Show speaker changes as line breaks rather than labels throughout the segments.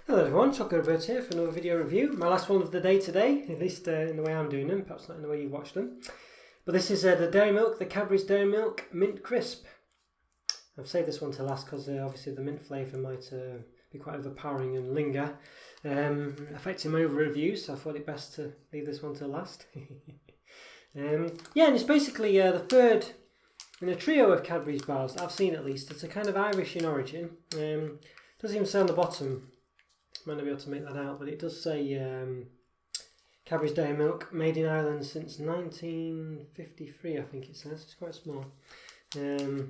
Hello everyone, Chocolo Roberto here for another video review. My last one of the day today, at least in the way I'm doing them, perhaps not in the way you watched them. But this is the Dairy Milk, the Cadbury's Dairy Milk Mint Crisp. I've saved this one to last because obviously the mint flavour might be quite overpowering and linger, affecting my other reviews, so I thought it best to leave this one to last. And it's basically the third in a trio of Cadbury's bars that I've seen at least. It's a kind of Irish in origin. Doesn't even say on the bottom. Might not be able to make that out, but it does say Cadbury's Dairy Milk, made in Ireland since 1953, I think it says. It's quite small. So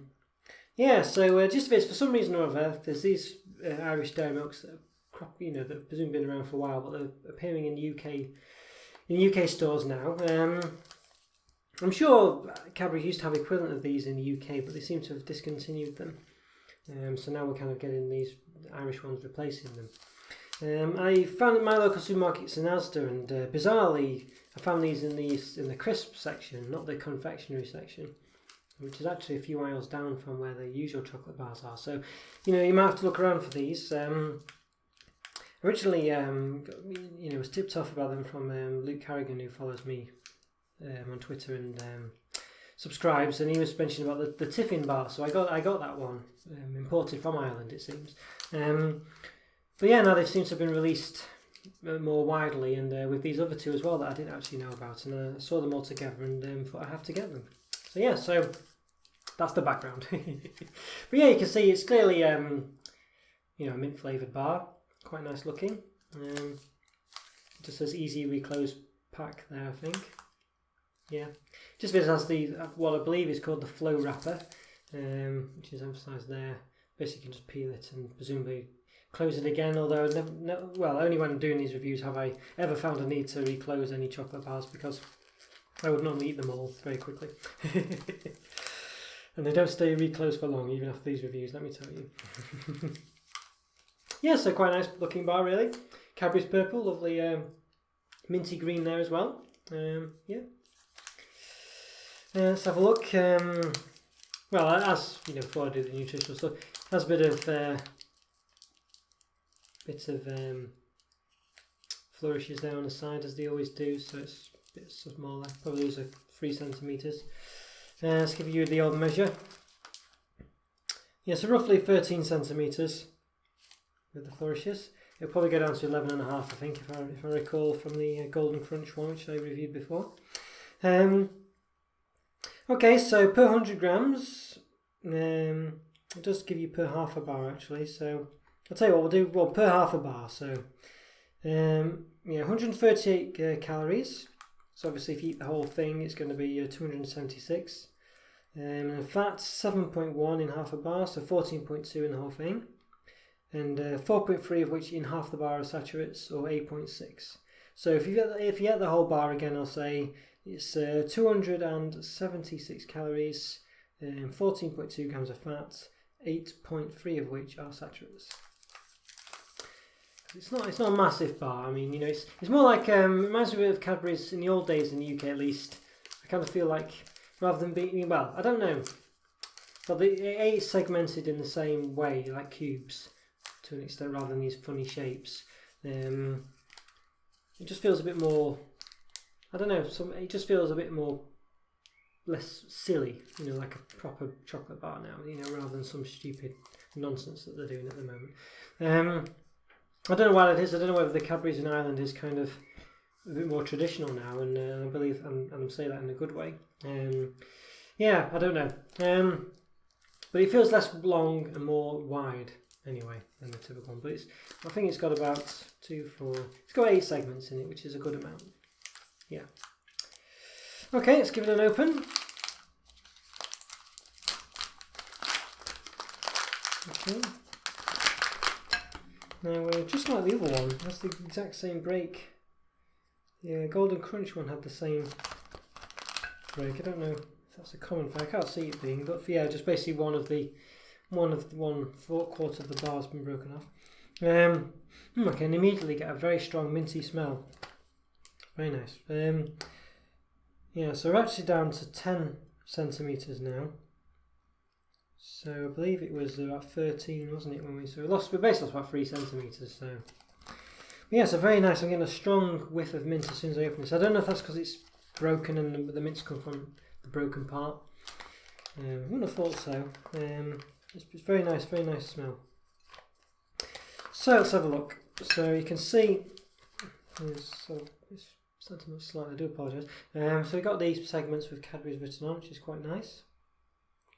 just this, for some reason or other, there's these Irish dairy milks that are that have presumably been around for a while, but they're appearing in UK stores now. I'm sure Cadbury used to have equivalent of these in the UK, but they seem to have discontinued them. So now we're kind of getting these Irish ones replacing them. I found in my local supermarkets in Asda, and bizarrely I found these in the crisp section, not the confectionery section, which is actually a few aisles down from where the usual chocolate bars are. So, you might have to look around for these. Originally, was tipped off about them from Luke Carrigan, who follows me on Twitter and subscribes, and he was mentioning about the Tiffin bar. So I got that one imported from Ireland, it seems. But yeah, now they seem to have been released more widely, and with these other two as well that I didn't actually know about, and I saw them all together and thought I have to get them. So that's the background. But yeah, you can see it's clearly a mint flavoured bar, quite nice looking. Just says easy reclose pack there, I think. Yeah, just this has what I believe is called the flow wrapper, which is emphasised there. Basically, you can just peel it and presumably close it again, although only when I'm doing these reviews have I ever found a need to reclose any chocolate bars, because I would normally eat them all very quickly. And they don't stay reclosed for long, even after these reviews, let me tell you. Yeah, so quite a nice looking bar really. Cadbury's purple, lovely minty green there as well. Let's have a look. As before I do the nutritional stuff, it has a bit of flourishes there on the side, as they always do, so it's a bit smaller, probably was 3 centimetres. Let's give you the old measure. Yeah, so roughly 13 centimetres with the flourishes. It'll probably go down to 11.5, I think, if I recall from the Golden Crunch one, which I reviewed before. Okay, so per 100 grams, it does give you per half a bar actually, so I'll tell you what we'll do. Well, per half a bar, so 138 calories. So obviously, if you eat the whole thing, it's going to be 276. And fat 7.1 in half a bar, so 14.2 in the whole thing, and 4.3 of which in half the bar are saturates, or 8.6. So if you get the whole bar again, I'll say it's 276 calories, 14.2 grams of fat, 8.3 of which are saturates. It's not a massive bar. I mean, it's more like it reminds me of Cadbury's in the old days in the UK at least. I kind of feel like rather than being I don't know, but it's segmented in the same way, like cubes to an extent, rather than these funny shapes. It just feels a bit more. I don't know. It just feels a bit more less silly, like a proper chocolate bar now. Rather than some stupid nonsense that they're doing at the moment. I don't know what it is. I don't know whether the Cadbury's in Ireland is kind of a bit more traditional now, and I believe, and I'm saying that in a good way. I don't know. But it feels less long and more wide anyway than the typical one. But I think it's got about it's got 8 segments in it, which is a good amount. Yeah. Okay, let's give it an open. Okay. Now, just like the other one, that's the exact same break. The Golden Crunch one had the same break. I don't know if that's a common thing. I can't see it being, but yeah, just basically one quarter of the bar has been broken off. I can immediately get a very strong minty smell. Very nice. So we're actually down to 10 centimetres now. So I believe it was about 13, wasn't it, when we basically lost about 3 centimetres. So But yeah, so very nice. I'm getting a strong whiff of mint as soon as I open this. I don't know if that's because it's broken and the mints come from the broken part. I wouldn't have thought so. It's very nice smell. So let's have a look. So you can see, it's starting to slide, I do apologise. So we've got these segments with Cadbury's written on, which is quite nice.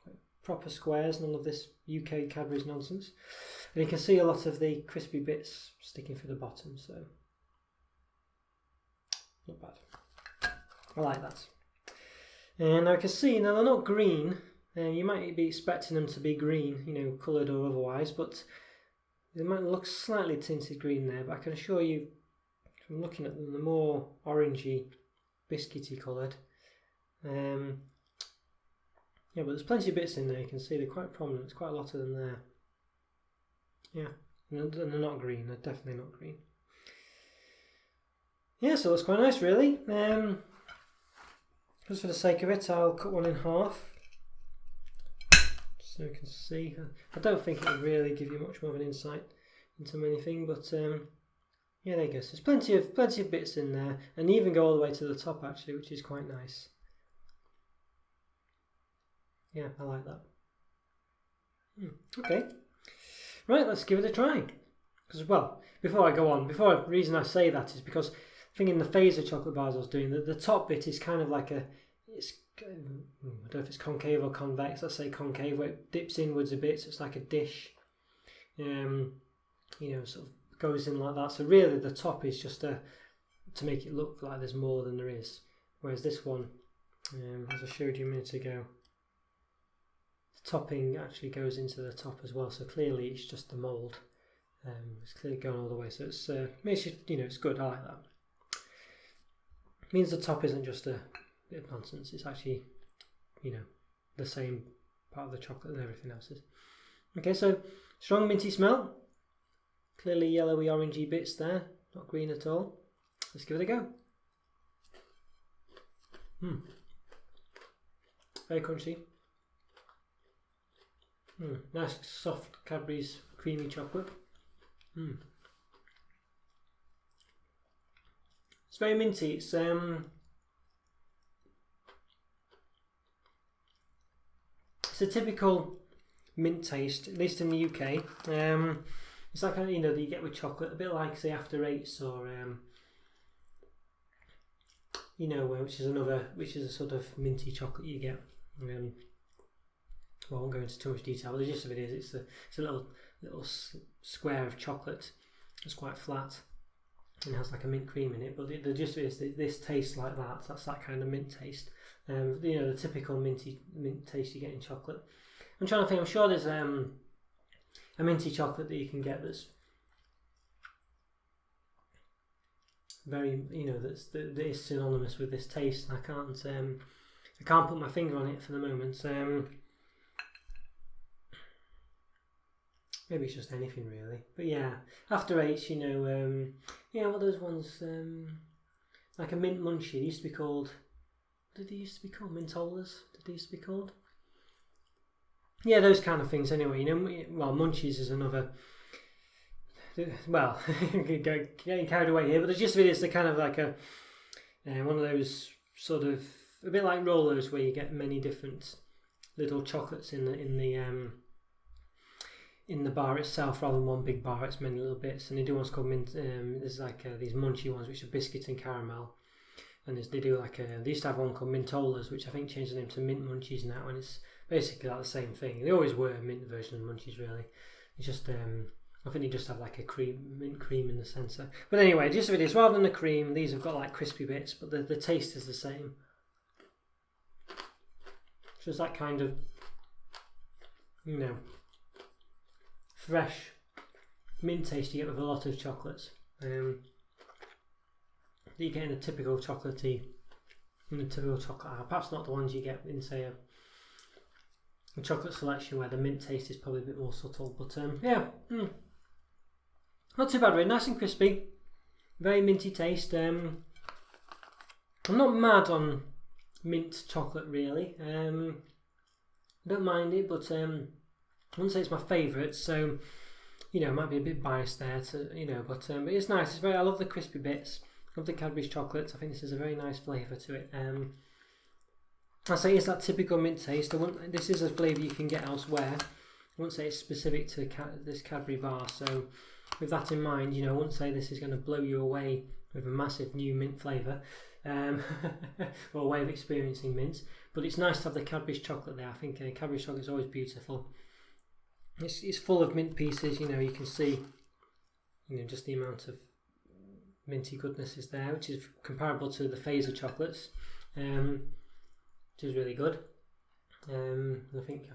Quite proper squares, none of this UK Cadbury's nonsense. And you can see a lot of the crispy bits sticking through the bottom, so not bad. I like that. And I can see, now they're not green. You might be expecting them to be green, you know, coloured or otherwise, but they might look slightly tinted green there, but I can assure you, from looking at them, they're more orangey, biscuity coloured. Yeah, but there's plenty of bits in there, you can see they're quite prominent, there's quite a lot of them there. Yeah, and they're not green, they're definitely not green. Yeah, so it looks quite nice really. Just for the sake of it, I'll cut one in half, so you can see. I don't think it will really give you much more of an insight into anything, but yeah, there you go. So there's plenty of bits in there, and even go all the way to the top actually, which is quite nice. Yeah, I like that. Okay, right, let's give it a try. Because, well, before I go on, the reason I say that is because I think in the phaser chocolate bars I was doing, the top bit is kind of like I don't know if it's concave or convex. Let's say concave, where it dips inwards a bit, so it's like a dish. You know, sort of goes in like that. So really, the top is just to make it look like there's more than there is. Whereas this one, as I showed you a minute ago, the topping actually goes into the top as well. So clearly, it's just the mould. It's clearly going all the way. So it's makes you know, it's good. I like that. It means the top isn't just a bit of nonsense. It's actually, you know, the same part of the chocolate and everything else is. Okay, so strong minty smell. Clearly yellowy orangey bits there, not green at all. Let's give it a go. Very crunchy. Nice soft Cadbury's creamy chocolate. It's very minty. It's a typical mint taste, at least in the UK. It's like, you know, that you get with chocolate, a bit like say After Eights or you know, which is a sort of minty chocolate you get. I won't go into too much detail, but the gist of it is it's a little square of chocolate. It's quite flat and has like a mint cream in it, but the gist of it is that this tastes like that. So that's that kind of mint taste. You know, the typical mint taste you get in chocolate. I'm trying to think. I'm sure there's a minty chocolate that you can get that's very, you know, that is synonymous with this taste. I can't put my finger on it for the moment. Maybe it's just anything really, but yeah, After Eights, you know, yeah, what those ones, like a mint munchie. They used to be called. What did they used to be called? Mintolas? Did they used to be called? Yeah, those kind of things. Anyway, you know, well, munchies is another. Well, getting carried away here, but the gist of it is they're kind of like a one of those sort of a bit like rollers where you get many different little chocolates in the bar itself, rather than one big bar. It's many little bits, and they do ones called mint. There's like these munchy ones which are biscuit and caramel, and they do like they used to have one called Mintolas, which I think changed the name to Mint Munchies now, and it's basically like the same thing. They always were a mint version of munchies, really. It's just I think they just have like a mint cream in the centre. But anyway, just of it is, rather than the cream, these have got like crispy bits, but the taste is the same. So it's that kind of, you know, fresh mint taste you get with a lot of chocolates. That you get in a typical chocolate aisle. Perhaps not the ones you get in, say, a chocolate selection where the mint taste is probably a bit more subtle. But yeah, not too bad really. Nice and crispy, very minty taste. I'm not mad on mint chocolate really. I don't mind it, but I wouldn't say it's my favourite. So you know, might be a bit biased there to, you know, but it's nice. It's very. I love the crispy bits. Love the Cadbury's chocolates. I think this is a very nice flavour to it. I say it's that typical mint taste. This is a flavour you can get elsewhere. I wouldn't say it's specific to this Cadbury bar. So with that in mind, you know, I wouldn't say this is going to blow you away with a massive new mint flavour, or a way of experiencing mint. But it's nice to have the Cadbury's chocolate there. I think Cadbury's chocolate is always beautiful. It's full of mint pieces. You know, you can see, you know, just the amount of minty goodness is there, which is comparable to the phaser chocolates, which is really good. I think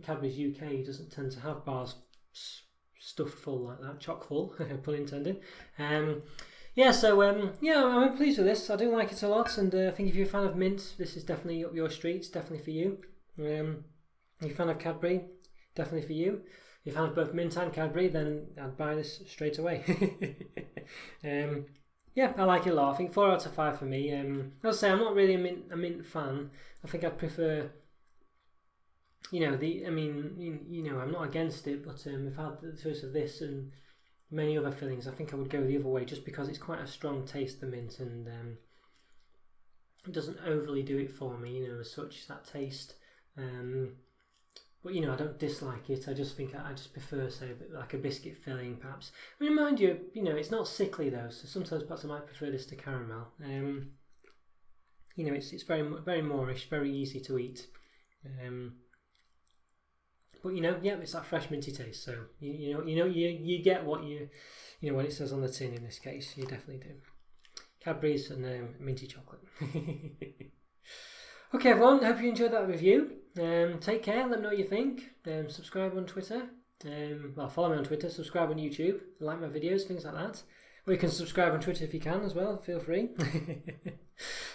Cadbury's UK doesn't tend to have bars stuffed full like that, chock full, pun intended. Yeah, so yeah, I'm pleased with this. I do like it a lot, and I think if you're a fan of mint, this is definitely up your street. It's definitely for you. If you're a fan of Cadbury, definitely for you. If you have both mint and Cadbury, then I'd buy this straight away. Yeah, I like it a lot. I think 4 out of 5 for me. I'll say I'm not really a mint fan. I think I'd prefer, you know, you know, I'm not against it, but if I had the choice of this and many other fillings, I think I would go the other way, just because it's quite a strong taste, the mint, and it doesn't overly do it for me, you know, as such, that taste. But you know, I don't dislike it. I just think I just prefer, say, a bit like a biscuit filling, perhaps. I mean, mind you, you know, it's not sickly though, so sometimes perhaps I might prefer this to caramel. You know, it's very moreish, very easy to eat. But you know, yeah, it's that fresh minty taste. So you get what you know what it says on the tin in this case. You definitely do. Cadbury's and minty chocolate. Okay, everyone, hope you enjoyed that review. Take care, let me know what you think. Subscribe on Twitter. Well, follow me on Twitter, subscribe on YouTube, like my videos, things like that. Or you can subscribe on Twitter if you can as well, feel free.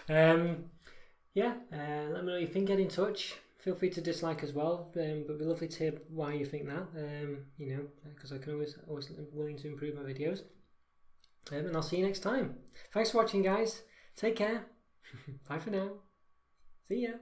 Yeah, let me know what you think, get in touch. Feel free to dislike as well, but it'd be lovely to hear why you think that, you know, because I can always willing to improve my videos. And I'll see you next time. Thanks for watching, guys. Take care. Bye for now. See ya.